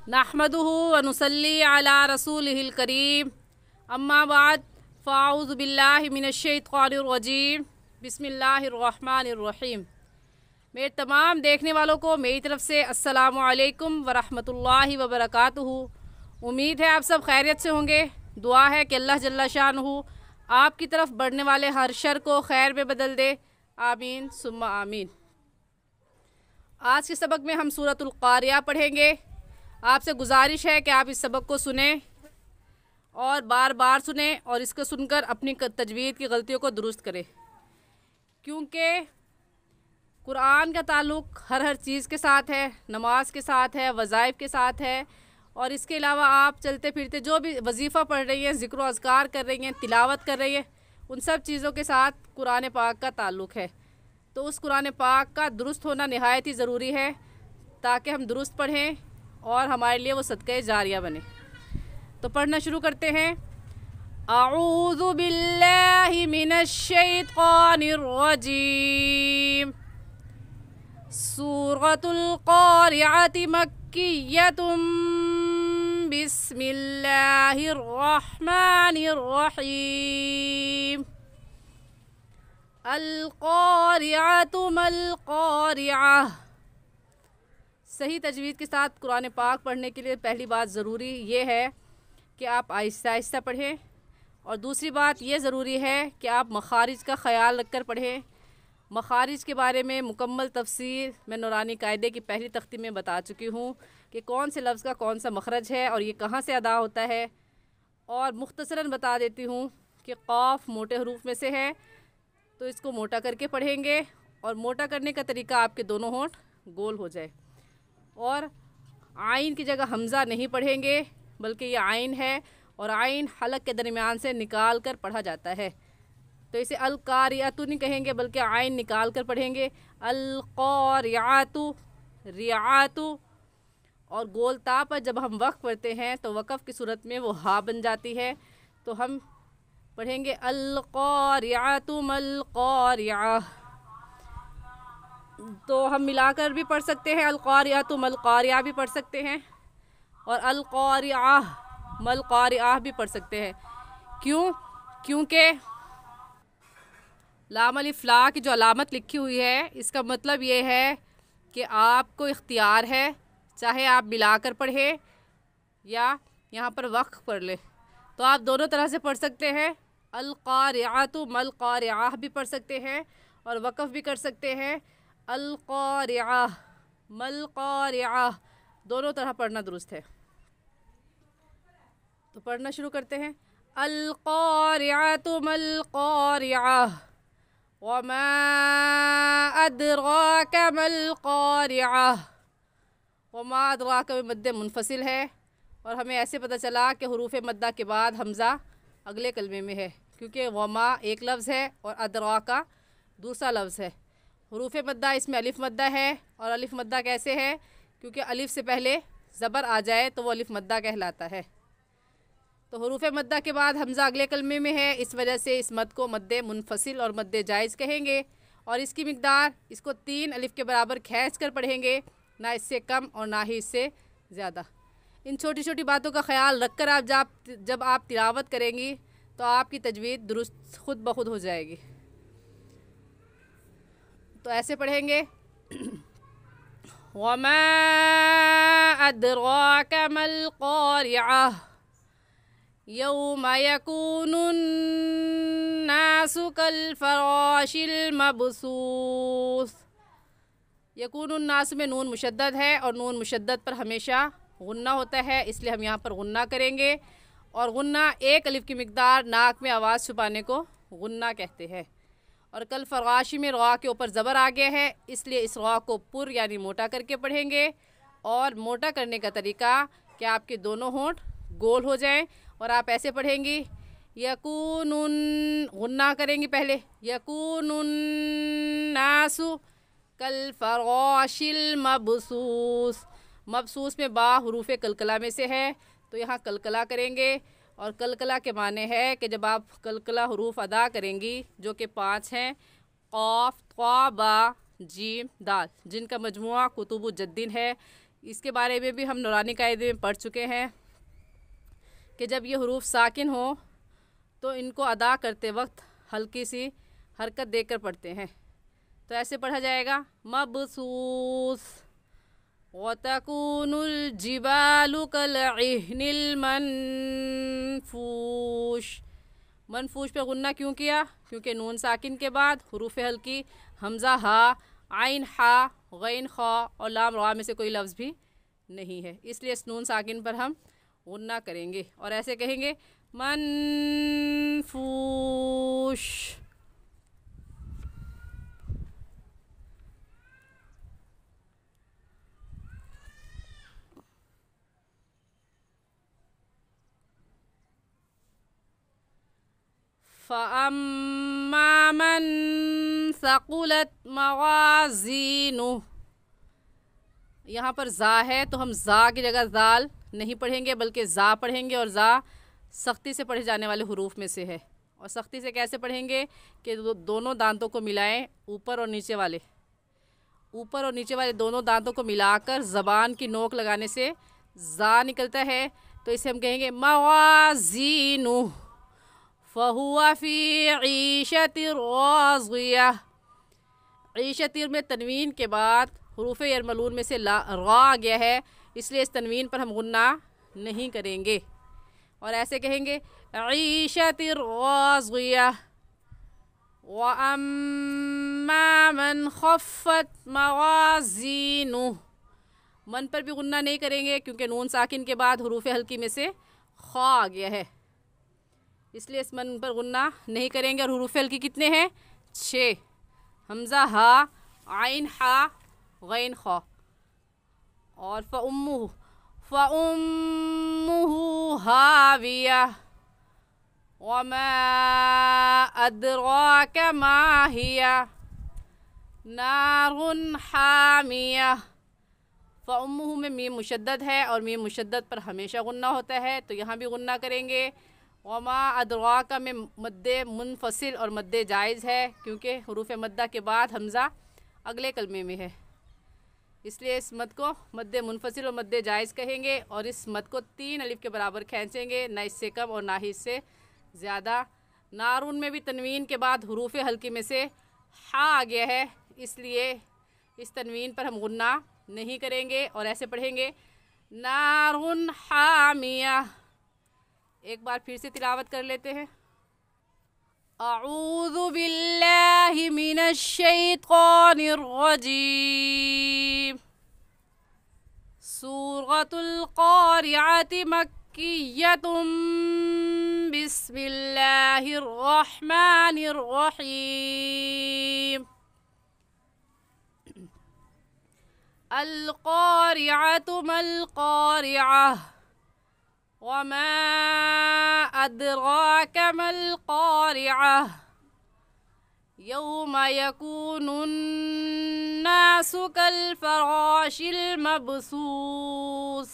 नहमदुहु व नुसल्ली अला रसूलिहिल करीम अम्मा बाद फ़ाऊज़ु बिल्लाहि मिनश्शैतानिर रजीम बिस्मिल्लाहिर रहमानिर रहीम। मेरे तमाम देखने वालों को मेरी तरफ़ से अस्सलामु अलैकुम व रहमतुल्लाहि व बरकातुहू। उम्मीद है आप सब खैरियत से होंगे। दुआ है कि अल्लाह जल्ला शानुहु आपकी तरफ बढ़ने वाले हर शर को खैर में बदल दे। आमीन सुम्मा आमीन। आज के सबक में हम सूरतुल क़ारिया पढ़ेंगे। आपसे गुजारिश है कि आप इस सबक को सुने और बार बार सुने और इसको सुनकर अपनी तजवीद की गलतियों को दुरुस्त करें, क्योंकि कुरान का ताल्लुक़ हर चीज़ के साथ है, नमाज के साथ है, वज़ाइफ के साथ है। और इसके अलावा आप चलते फिरते जो भी वजीफ़ा पढ़ रही हैं, ज़िक्र अज़कार कर रही हैं, तिलावत कर रही हैं, उन सब चीज़ों के साथ कुरान पाक का ताल्लुक़ है। तो उस कुरान पाक का दुरुस्त होना नहायत ही ज़रूरी है, ताकि हम दुरुस्त पढ़ें और हमारे लिए वो सदक़े जारिया बने। तो पढ़ना शुरू करते हैं। अऊज़ु बिल्लाहि मिनश्शैतानिर रजीम। सूरतुल क़ारिअति मक्किय्यतुम बिस्मिल्लाहिर रहमानिर रहीम। अल क़ारिअतु मल क़ारिअह। सही तजवीज़ के साथ कुरान पाक पढ़ने के लिए पहली बात ज़रूरी ये है कि आप आहिस्ता आहिस्ता पढ़ें, और दूसरी बात ये ज़रूरी है कि आप मखारिज का ख़याल रख कर पढ़ें। मखारिज के बारे में मुकम्मल तफसीर मैं नूरानी कायदे की पहली तख्ती में बता चुकी हूँ कि कौन से लफ्ज़ का कौन सा मखरज है और ये कहाँ से अदा होता है। और मुख्तसरन बता देती हूँ कि क़ाफ मोटे हरूफ में से है, तो इसको मोटा करके पढ़ेंगे, और मोटा करने का तरीका आपके दोनों होंठ गोल हो जाए। और आइन की जगह हमज़ा नहीं पढ़ेंगे, बल्कि ये आइन है और आइन हलक के दरमियान से निकाल कर पढ़ा जाता है। तो इसे अल क़ारिअतु नहीं कहेंगे, बल्कि आइन निकाल कर पढ़ेंगे। अल क़ारिअतु रियातु। और गोल ता पर जब हम वक़्फ़ पढ़ते हैं तो वक़फ़ की सूरत में वो हा बन जाती है, तो हम पढ़ेंगे अल क़ारिअतु मल क़ारिअह। तो हम मिलाकर भी पढ़ सकते हैं, अल क़ारिअतु मल क़ारिअह भी पढ़ सकते हैं, और अल क़ारिअह मल क़ारिअह भी पढ़ सकते हैं। क्योंकि लाम अलिफ ला की जो अलामत लिखी हुई है, इसका मतलब ये है कि आपको इख्तियार है, चाहे आप मिलाकर पढ़ें या यहाँ पर वक़्फ़ पढ़ लें, तो आप दोनों तरह से पढ़ सकते हैं। अल क़ारिअतु मल क़ारिअह भी पढ़ सकते हैं और वक़्फ़ भी कर सकते हैं। अल क़ारिअह मल क़ारिअह दोनों तरह पढ़ना दुरुस्त है। तो पढ़ना शुरू करते हैं। अल क़ारिअतु मल क़ारिअह वमा अदराक मल क़ारिअह। वमा अदराक में मद्दे मुनफसिल है, और हमें ऐसे पता चला कि हुरूफ मद्दा के बाद हमज़ा अगले कलमे में है, क्योंकि वमा एक लफ्ज़ है और अदराका दूसरा लफ्ज़ है। हुरूफ मद्दा इसमें अलिफ मद्दा है, और अलिफ मद्दा कैसे है, क्योंकि अलिफ से पहले ज़बर आ जाए तो वो अलिफ मद्दा कहलाता है। तो हुरूफ मद्दा के बाद हमज़ा अगले कलमे में है, इस वजह से इस मद को मद्दे मुनफसिल और मद्दे जायज़ कहेंगे। और इसकी मिक़दार इसको 3 अलिफ के बराबर खींच कर पढ़ेंगे, ना इससे कम और ना ही इससे ज़्यादा। इन छोटी छोटी बातों का ख्याल रख कर आप जब आप तिलावत करेंगी तो आपकी तजवीद दुरुस्त खुद ब खुद हो जाएगी। तो ऐसे पढ़ेंगे। वमा अदराक मल क़ारिअह यौम यकूनुन नासु कल फ़राशिल मबसूस। यकूनुन नास में नून मुशद्दद है, और नून मुशद्दद पर हमेशा गुन्ना होता है, इसलिए हम यहाँ पर गुन्ना करेंगे। और गुन्ना एक अलिफ की मिक़दार नाक में आवाज़ छुपाने को गुन्ना कहते हैं। और कल फ़राशी में रा के ऊपर ज़बर आ गया है, इसलिए इस रा को पुर यानी मोटा करके पढ़ेंगे। और मोटा करने का तरीका कि आपके दोनों होंठ गोल हो जाएं, और आप ऐसे पढ़ेंगी। यकूनुन गुन्ना करेंगी पहले, यकूनुन नासु कल फ़राशिल मबसूस। मबसूस में बा हुरूफ कलकला में से है, तो यहाँ कलकला करेंगे। और कलकला के माने है कि जब आप कलकला हुरूफ अदा करेंगी, जो कि 5 हैं, क़ाफ़ त्वा बा जीम दाल, जिनका मजमुआ कुतुबुज्जद्दीन है, इसके बारे में भी हम नूरानी कायदे में पढ़ चुके हैं कि जब ये हरूफ साकिन हो तो इनको अदा करते वक्त हल्की सी हरकत देकर पढ़ते हैं। तो ऐसे पढ़ा जाएगा मबसूस वतकूनुल जिबालु कलइहनिल मनफूश। मनफूश पे गुन्ना क्यों किया? क्योंकि नून साकिन के बाद हरूफ हल्की हमज़ा हा, आइन हा, गैन खा और लाम रा में से कोई लफ्ज़ भी नहीं है, इसलिए इस नून साकिन पर हम गुन्ना करेंगे और ऐसे कहेंगे मनफूश। फ़अम्मा मन सक़ुलत मवाज़ीनुह। यहाँ पर ज़ा है तो हम ज़ा की जगह ज़ाल नहीं पढ़ेंगे बल्कि ज़ा पढ़ेंगे और ज़ा सख्ती से पढ़े जाने वाले हरूफ में से है। और सख्ती से कैसे पढ़ेंगे कि दोनों दांतों को मिलाएं, ऊपर और नीचे वाले दोनों दांतों को मिलाकर ज़बान की नोक लगाने से ज़ा निकलता है, तो इसे हम कहेंगे मवाज़ीनुह फ़हुवा फ़ी ईशतिर राज़िया। ईशतिर में तनवीन के बाद हरूफ यरमलून में से रा आ गया है, इसलिए इस तनवीन पर हम गुन्ना नहीं करेंगे और ऐसे कहेंगे ईशतिर राज़िया। व अम्मा मन खफ़्फ़त मवाज़ीनुह। मन पर भी गुन्ना नहीं करेंगे क्योंकि नून साकिन के बाद हरूफ हल्की में से खा आ गया है, इसलिए इस मन पर गुन्ना नहीं करेंगे। और हरूफ हल्की कितने हैं? 6। हमज़ा हा, आइन हा, गैन खा और फ़उम्मुहु हाविया वमा अदराक मा हिया नारुन हामिया। फ़उम्मुहु में मीम मुशद्दद है और मीम मुशद्दद पर हमेशा गुन्ना होता है, तो यहाँ भी गुन्ना करेंगे। वमा अदराका में मद्दे मुनफसिल और मद्दे जायज़ है क्योंकि हरूफ मद्दा के बाद हमज़ा अगले कलमे में है, इसलिए इस मद को मद्दे मुनफसिल और मद्दे जायज़ कहेंगे और इस मद को 3 अलिफ के बराबर खींचेंगे, ना इससे कम और ना ही इससे ज़्यादा। नारून में भी तनवीन के बाद हरूफ हल्की में से हा आ गया है, इसलिए इस तनवीन पर हम गुन्ना नहीं करेंगे और ऐसे पढ़ेंगे नारुन हामिया। एक बार फिर से तिलावत कर लेते हैं। अऊज़ु बिल्लाहि मिनश शैतानिर रजीम। सूरतुल क़ारिअति मक्किय्यतुम बिस्मिल्लाहिर रहमानिर रहीम। अल क़ारिअतु मल क़ारिअह वमा अदराक मल क़ारिअह यौम यकूनुन नासु कल फ़राशिल मबसूस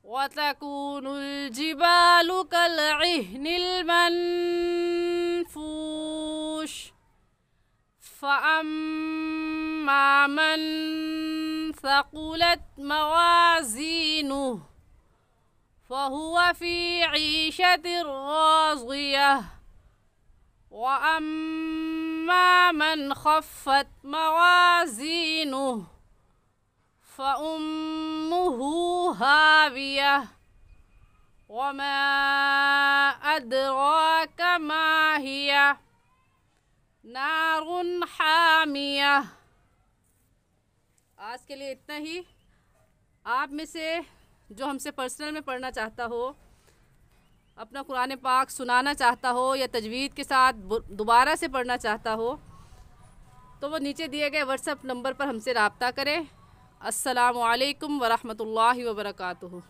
वतकूनुल जिबालु कलइहनिल मनफूश। फ़अम्मा मन सक़ुलत मवाज़ीनुह फ़हुवा फ़ी ईशतिर राज़िया व अम्मा मन खफ़्फ़त मवाज़ीनुह फ़उम्मुहु हाविया वमा अदराक मा हिया नारुन हामिया। आज के लिए इतना ही। आप में से जो हमसे पर्सनल में पढ़ना चाहता हो, अपना कुरान पाक सुनाना चाहता हो या तजवीद के साथ दोबारा से पढ़ना चाहता हो, तो वो नीचे दिए गए व्हाट्सएप नंबर पर हमसे रब्ता करें। अस्सलामु अलैकुम वरहमतुल्लाहि वबरकातुहू।